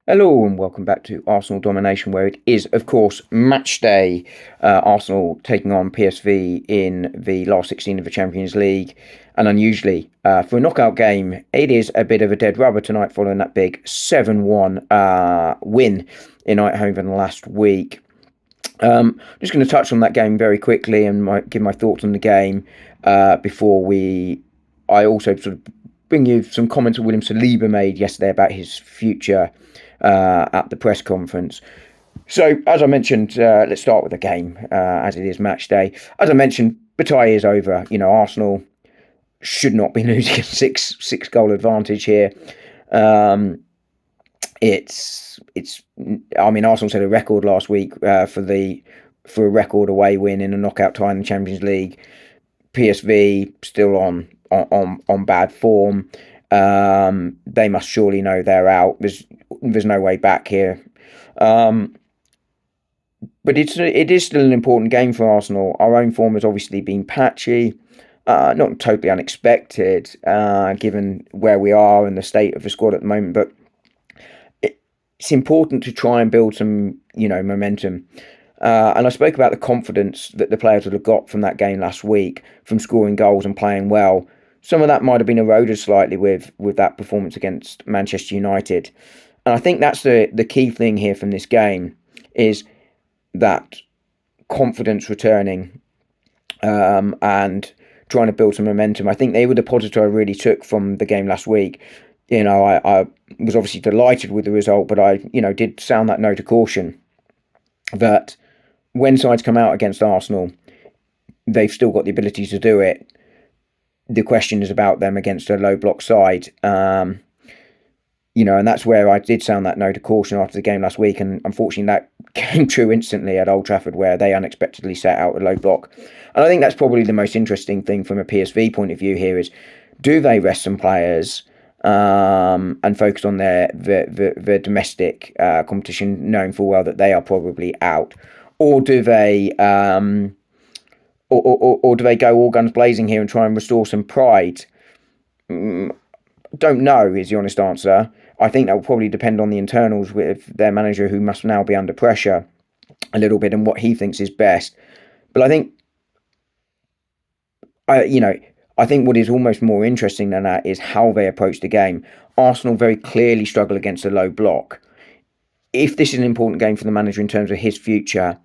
Hello and welcome back to Arsenal Domination, where it is, of course, match day. Arsenal taking on PSV in the last 16 of the Champions League. And unusually, for a knockout game, it is a bit of a dead rubber tonight following that big 7-1 win in Eindhoven last week. Just going to touch on that game very quickly and give my thoughts on the game before I also sort of bring you some comments that William Saliba made yesterday about his future at the press conference. So, as I mentioned, let's start with the game, as it is match day. As I mentioned, the tie is over. Arsenal should not be losing a six goal advantage here. Arsenal set a record last week for a record away win in a knockout tie in the Champions League. PSV still on bad form. They must surely know they're out. There's no way back here. But it is still an important game for Arsenal. Our own form has obviously been patchy, not totally unexpected, given where we are and the state of the squad at the moment. But it's important to try and build some, momentum. And I spoke about the confidence that the players would have got from that game last week, from scoring goals and playing well. Some of that might have been eroded slightly with that performance against Manchester United. And I think that's the key thing here from this game, is that confidence returning and trying to build some momentum. I think they were the positive I really took from the game last week. I was obviously delighted with the result, but I, did sound that note of caution that when sides come out against Arsenal, they've still got the ability to do it. The question is about them against a low block side. And that's where I did sound that note of caution after the game last week. And unfortunately, that came true instantly at Old Trafford, where they unexpectedly set out a low block. And I think that's probably the most interesting thing from a PSV point of view here is, do they rest some players and focus on their domestic competition, knowing full well that they are probably out? Or do they... Or do they go all guns blazing here and try and restore some pride? Don't know is the honest answer. I think that will probably depend on the internals with their manager, who must now be under pressure a little bit, and what he thinks is best. But I think, I think what is almost more interesting than that is how they approach the game. Arsenal very clearly struggle against a low block. If this is an important game for the manager in terms of his future,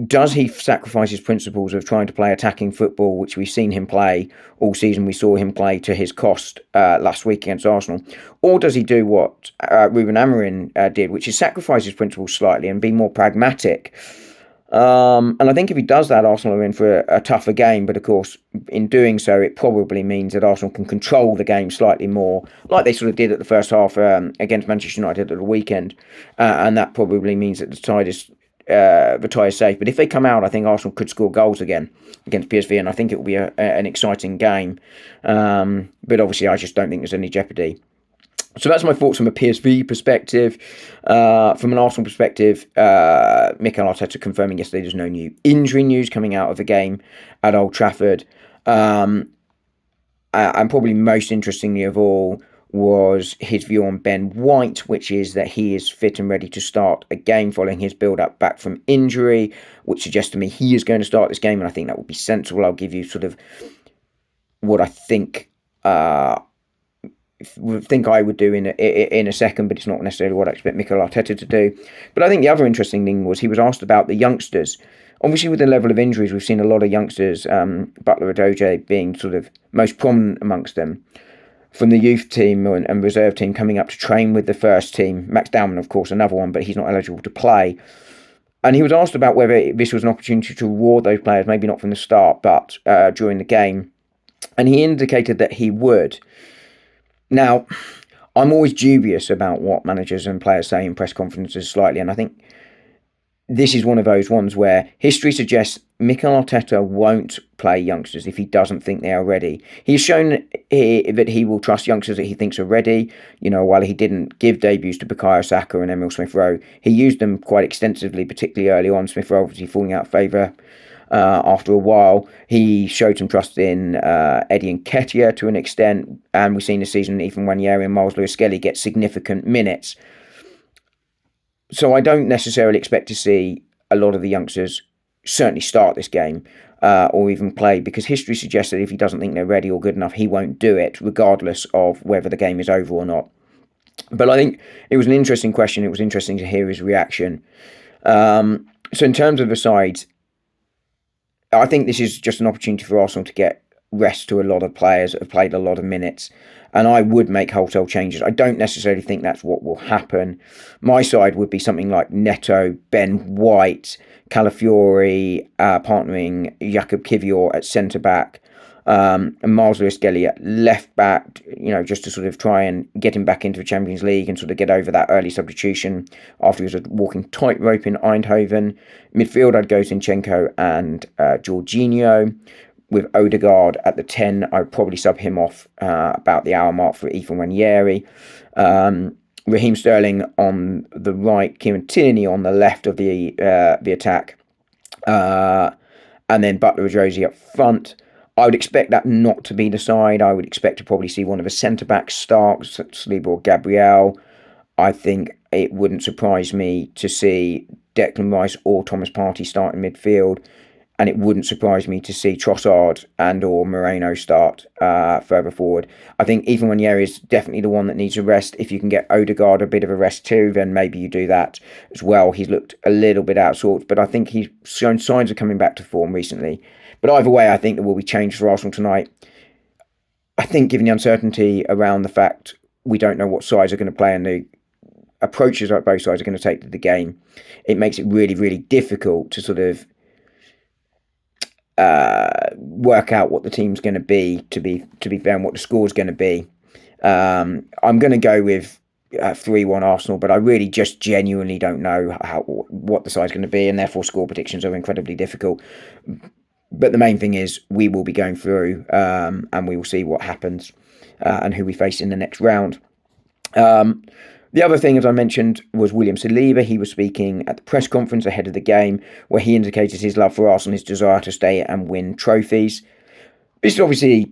does he sacrifice his principles of trying to play attacking football, which we've seen him play all season? We saw him play to his cost last week against Arsenal. Or does he do what Ruben Amorim did, which is sacrifice his principles slightly and be more pragmatic? And I think if he does that, Arsenal are in for a tougher game. But of course, in doing so, it probably means that Arsenal can control the game slightly more, like they sort of did at the first half against Manchester United at the weekend. And that probably means that the tie is safe. But if they come out, I think Arsenal could score goals again against PSV, and I think it will be an exciting game. But obviously, I just don't think there's any jeopardy. So that's my thoughts from a PSV perspective. From an Arsenal perspective, Mikel Arteta confirming yesterday there's no new injury news coming out of the game at Old Trafford. And probably most interestingly of all was his view on Ben White, which is that he is fit and ready to start a game following his build-up back from injury, which suggests to me he is going to start this game, and I think that would be sensible. I'll give you sort of what I think I would do in a second, but it's not necessarily what I expect Mikel Arteta to do. But I think the other interesting thing was he was asked about the youngsters. Obviously, with the level of injuries, we've seen a lot of youngsters, Butler Adoje being sort of most prominent amongst them, from the youth team and reserve team coming up to train with the first team. Max Dowman, of course, another one, but he's not eligible to play. And he was asked about whether this was an opportunity to reward those players, maybe not from the start, but during the game. And he indicated that he would. Now, I'm always dubious about what managers and players say in press conferences slightly, and I think this is one of those ones where history suggests Mikel Arteta won't play youngsters if he doesn't think they are ready. He's shown that he will trust youngsters that he thinks are ready. While he didn't give debuts to Bukayo Saka and Emil Smith Rowe, he used them quite extensively, particularly early on. Smith Rowe obviously falling out of favour after a while. He showed some trust in Eddie Nketiah to an extent, and we've seen this season even when Yeri and Miles Lewis-Skelly get significant minutes. So I don't necessarily expect to see a lot of the youngsters certainly start this game or even play, because history suggests that if he doesn't think they're ready or good enough, he won't do it, regardless of whether the game is over or not. But I think it was an interesting question. It was interesting to hear his reaction. So in terms of the sides, I think this is just an opportunity for Arsenal to get rest to a lot of players that have played a lot of minutes. And I would make wholesale changes. I don't necessarily think that's what will happen. My side would be something like Neto, Ben White, Calafiori, partnering Jakub Kivior at centre-back, and Miles Lewis-Skelly at left-back, just to sort of try and get him back into the Champions League and sort of get over that early substitution after he was walking tightrope in Eindhoven. Midfield, I'd go Zinchenko and Jorginho. With Odegaard at the 10, I'd probably sub him off about the hour mark for Ethan Nwaneri. Raheem Sterling on the right, Kieran Tierney on the left of the attack, and then Butler Josie up front. I would expect that not to be the side. I would expect to probably see one of the centre-backs start, Saliba or Gabriel. I think it wouldn't surprise me to see Declan Rice or Thomas Partey start in midfield. And it wouldn't surprise me to see Trossard and or Moreno start further forward. I think Ethan Nwaneri is definitely the one that needs a rest. If you can get Odegaard a bit of a rest too, then maybe you do that as well. He's looked a little bit out of sorts, but I think he's shown signs of coming back to form recently. But either way, I think there will be change for Arsenal tonight. I think given the uncertainty around the fact we don't know what sides are going to play and the approaches that both sides are going to take to the game, it makes it really, really difficult to sort of work out what the team's going to be, to be fair, and what the score's going to be. I'm going to go with 3-1 Arsenal, but I really just genuinely don't know what the side's going to be, and therefore score predictions are incredibly difficult. But the main thing is we will be going through, and we will see what happens and who we face in the next round. The other thing, as I mentioned, was William Saliba. He was speaking at the press conference ahead of the game, where he indicated his love for Arsenal, his desire to stay and win trophies. This is obviously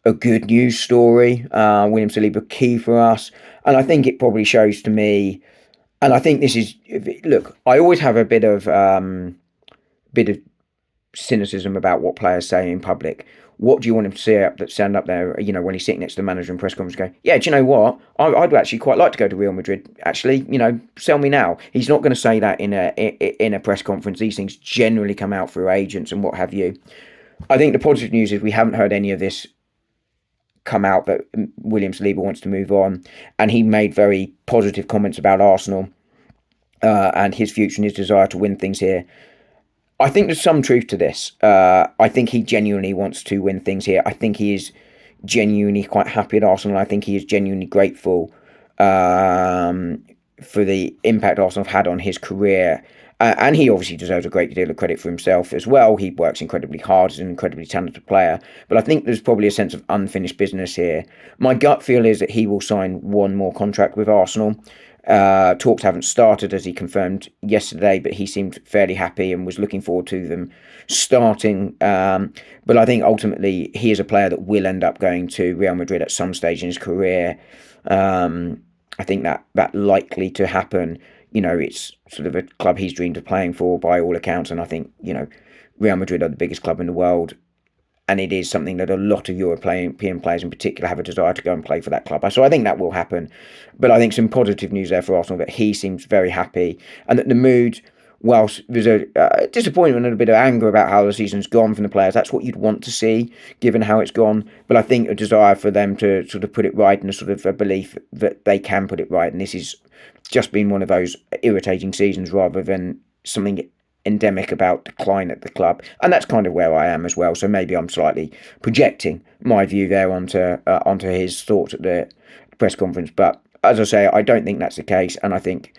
a good news story. William Saliba, key for us. And I think it probably shows to me, and I think this is, look, I always have a bit of cynicism about what players say in public. What do you want him to stand up there, when he's sitting next to the manager in press conference going, yeah, do you know what? I'd actually quite like to go to Real Madrid. Actually, sell me now. He's not going to say that in a press conference. These things generally come out through agents and what have you. I think the positive news is we haven't heard any of this come out that William Saliba wants to move on. And he made very positive comments about Arsenal and his future and his desire to win things here. I think there's some truth to this. I think he genuinely wants to win things here. I think he is genuinely quite happy at Arsenal. I think he is genuinely grateful for the impact Arsenal have had on his career. And he obviously deserves a great deal of credit for himself as well. He works incredibly hard, is an incredibly talented player. But I think there's probably a sense of unfinished business here. My gut feel is that he will sign one more contract with Arsenal. Talks haven't started, as he confirmed yesterday, but he seemed fairly happy and was looking forward to them starting. But I think ultimately he is a player that will end up going to Real Madrid at some stage in his career. I think that likely to happen. It's sort of a club he's dreamed of playing for by all accounts, and I think Real Madrid are the biggest club in the world. And it is something that a lot of European players in particular have a desire to go and play for that club. So I think that will happen. But I think some positive news there for Arsenal, that he seems very happy. And that the mood, whilst there's a disappointment and a bit of anger about how the season's gone from the players, that's what you'd want to see, given how it's gone. But I think a desire for them to sort of put it right, and a sort of a belief that they can put it right. And this has just been one of those irritating seasons rather than something endemic about decline at the club, and that's kind of where I am as well. So maybe I'm slightly projecting my view there onto his thoughts at the press conference. But as I say, I don't think that's the case, and I think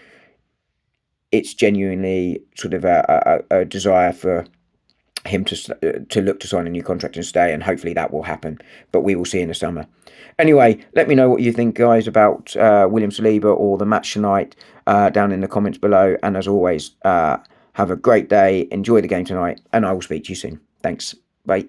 it's genuinely sort of a desire for him to look to sign a new contract and stay, and hopefully that will happen. But we will see in the summer. Anyway, let me know what you think, guys, about William Saliba or the match tonight down in the comments below. And as always, Have a great day. Enjoy the game tonight, and I will speak to you soon. Thanks. Bye.